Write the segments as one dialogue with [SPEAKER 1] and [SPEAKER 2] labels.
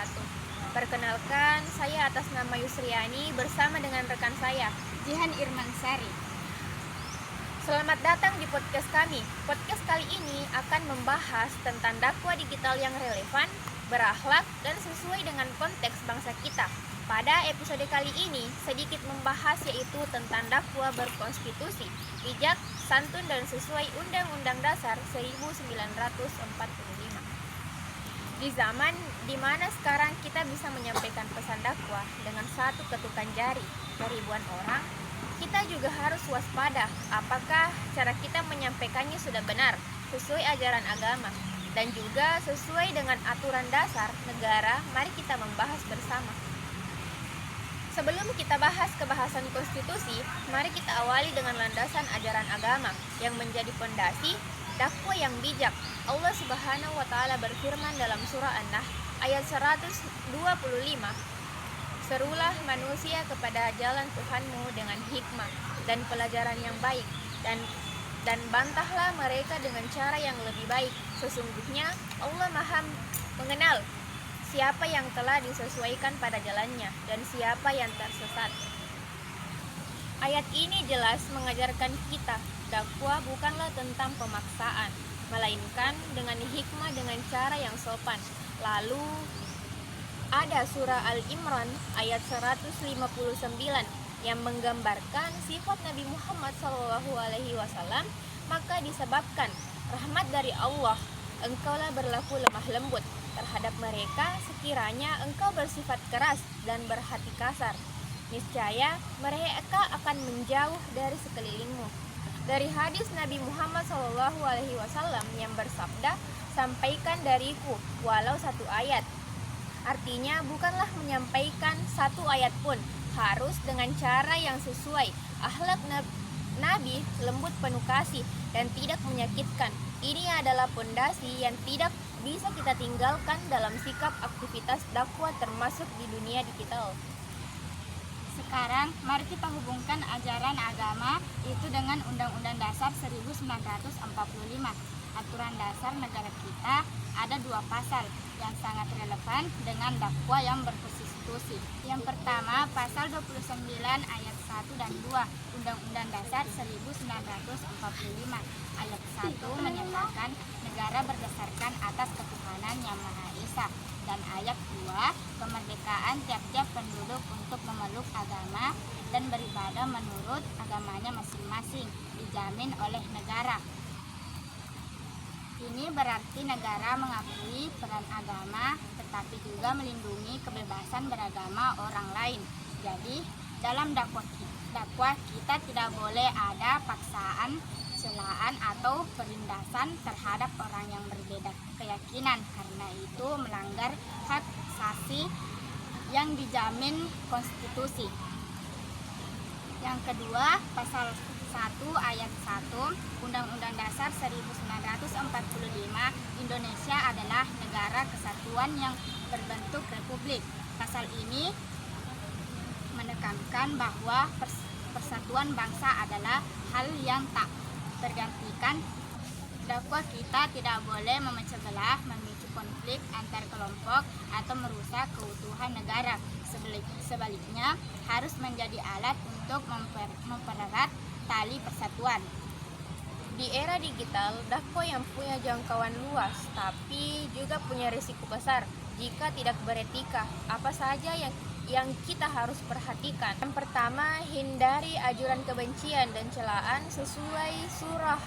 [SPEAKER 1] wabarakatuh. Perkenalkan, saya atas nama Yusriani bersama dengan rekan saya,
[SPEAKER 2] Jihan Irmansari.
[SPEAKER 1] Selamat datang di podcast kami. Podcast kali ini akan membahas tentang dakwah digital yang relevan, berakhlak, dan sesuai dengan konteks bangsa kita. Pada episode kali ini, sedikit membahas yaitu tentang dakwah berkonstitusi, bijak, santun, dan sesuai Undang-Undang Dasar 1945. Di zaman di mana sekarang kita bisa menyampaikan pesan dakwah dengan satu ketukan jari ke ribuan orang, kita juga harus waspada apakah cara kita menyampaikannya sudah benar, sesuai ajaran agama, dan juga sesuai dengan aturan dasar negara. Mari kita membahas bersama. Sebelum kita bahas kebahasan konstitusi, mari kita awali dengan landasan ajaran agama yang menjadi fondasi dakwah yang bijak. Allah Subhanahu wa taala berfirman dalam surah An-Nahl ayat 125, "Serulah manusia kepada jalan Tuhanmu dengan hikmah dan pelajaran yang baik, dan bantahlah mereka dengan cara yang lebih baik. Sesungguhnya Allah Maha mengenal siapa yang telah disesuaikan pada jalannya dan siapa yang tersesat." Ayat ini jelas mengajarkan kita dakwah bukanlah tentang pemaksaan, melainkan dengan hikmah dengan cara yang sopan. Lalu ada surah Al-Imran ayat 159 yang menggambarkan sifat Nabi Muhammad SAW. Maka disebabkan rahmat dari Allah, engkaulah berlaku lemah lembut terhadap mereka sekiranya engkau bersifat keras dan berhati kasar. Niscaya mereka akan menjauh dari sekelilingmu. Dari hadis Nabi Muhammad SAW yang bersabda, "Sampaikan dariku walau satu ayat." Artinya bukanlah menyampaikan satu ayat pun, harus dengan cara yang sesuai. Akhlak Nabi lembut penuh kasih dan tidak menyakitkan. Ini adalah pondasi yang tidak bisa kita tinggalkan dalam sikap aktivitas dakwah termasuk di dunia digital.
[SPEAKER 2] Sekarang mari kita hubungkan ajaran agama itu dengan Undang-Undang Dasar 1945. Aturan dasar negara kita ada 2 pasal yang sangat relevan dengan dakwah yang berkonstitusi. Yang pertama, pasal 29 ayat 1 dan 2 Undang-Undang Dasar 1945. Ayat 1 menyatakan negara berdasarkan atas ketuhanan yang Maha Esa, dan ayat 2 kemerdekaan tiap-tiap penduduk untuk memeluk agama dan beribadah menurut agamanya masing-masing dijamin oleh negara. Ini berarti negara mengakui peran agama tetapi juga melindungi kebebasan beragama orang lain. Jadi dalam dakwah kita tidak boleh ada paksaan, celaan atau penindasan terhadap orang yang berbeda keyakinan, karena itu melanggar hak asasi yang dijamin konstitusi. Yang kedua, pasal 1 ayat 1 Undang-Undang Dasar 1945, Indonesia adalah negara kesatuan yang berbentuk republik. Pasal ini menekankan bahwa persatuan bangsa adalah hal yang tak tergantikan. Dakwah kita tidak boleh memecah belah, memicu konflik antar kelompok, atau merusak keutuhan negara. Sebaliknya, harus menjadi alat untuk mempererat tali persatuan.
[SPEAKER 1] Di era digital, dakwah yang punya jangkauan luas tapi juga punya risiko besar jika tidak beretika. Apa saja yang kita harus perhatikan? Yang pertama, hindari ajuran kebencian dan celaan sesuai surah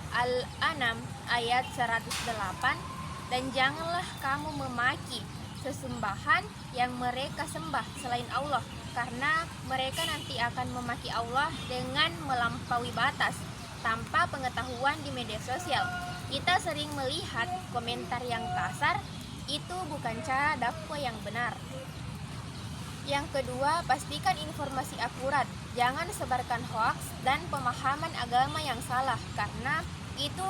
[SPEAKER 1] Al-An'am ayat 108, dan janganlah kamu memaki sesembahan yang mereka sembah selain Allah, karena mereka nanti akan memaki Allah dengan melampaui batas tanpa pengetahuan di media sosial. Kita sering melihat komentar yang kasar, itu bukan cara dakwah yang benar. Yang kedua, pastikan informasi akurat. Jangan sebarkan hoaks dan pemahaman agama yang salah, karena itu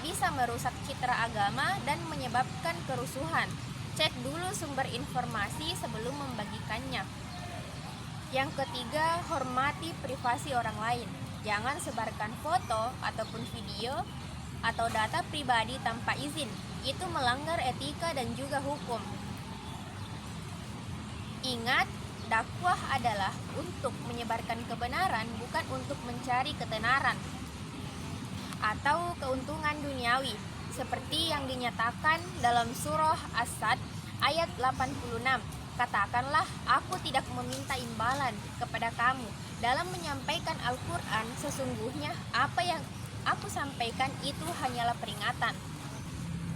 [SPEAKER 1] bisa merusak citra agama dan menyebabkan kerusuhan. Cek dulu sumber informasi sebelum membagikannya. Yang ketiga, hormati privasi orang lain. Jangan sebarkan foto ataupun video atau data pribadi tanpa izin. Itu melanggar etika dan juga hukum. Ingat, dakwah adalah untuk menyebarkan kebenaran, bukan untuk mencari ketenaran atau keuntungan duniawi, seperti yang dinyatakan dalam surah As-Sad ayat 86. Katakanlah, aku tidak meminta imbalan kepada kamu dalam menyampaikan Al-Quran. Sesungguhnya apa yang aku sampaikan itu hanyalah peringatan.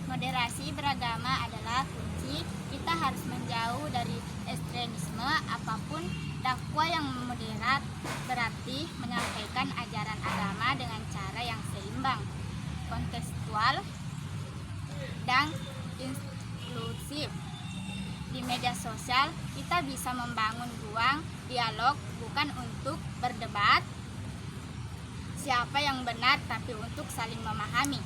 [SPEAKER 2] Moderasi beragama adalah kunci. Kita harus menjauh dari ekstremisme apapun. Dakwah yang moderat berarti menyampaikan ajaran agama dengan cara yang seimbang, kontekstual, dan inklusif. Di media sosial, kita bisa membangun ruang dialog bukan untuk berdebat siapa yang benar, tapi untuk saling memahami.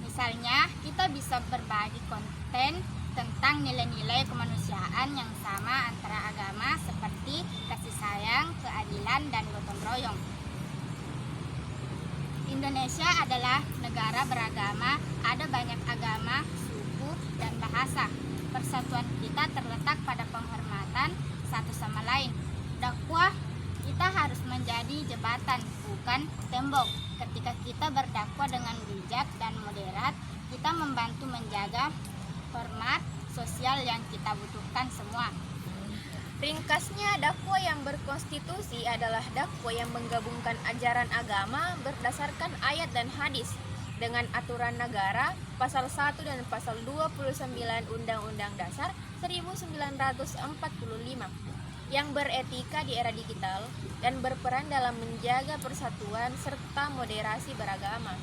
[SPEAKER 2] Misalnya, kita bisa berbagi konten tentang nilai-nilai kemanusiaan yang sama antara agama seperti kasih sayang, keadilan, dan gotong royong. Indonesia adalah negara beragama, ada banyak agama, suku, dan bahasa. Persatuan kita terletak pada penghormatan satu sama lain. Dakwah kita harus menjadi jembatan, bukan tembok. Ketika kita berdakwah dengan bijak dan moderat, kita membantu menjaga hormat sosial yang kita butuhkan semua.
[SPEAKER 1] Ringkasnya, dakwah yang berkonstitusi adalah dakwah yang menggabungkan ajaran agama berdasarkan ayat dan hadis dengan aturan negara, pasal 1 dan pasal 29 Undang-Undang Dasar 1945, yang beretika di era digital dan berperan dalam menjaga persatuan serta moderasi beragama.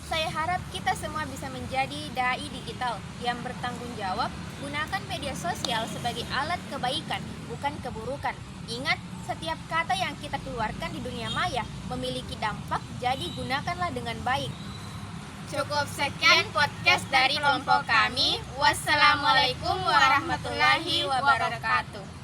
[SPEAKER 1] Saya harap kita semua bisa menjadi dai digital yang bertanggung jawab. Gunakan media sosial sebagai alat kebaikan, bukan keburukan. Ingat, setiap kata yang kita keluarkan di dunia maya memiliki dampak, jadi gunakanlah dengan baik.
[SPEAKER 2] Cukup sekian podcast dari kelompok kami. Wassalamualaikum warahmatullahi wabarakatuh.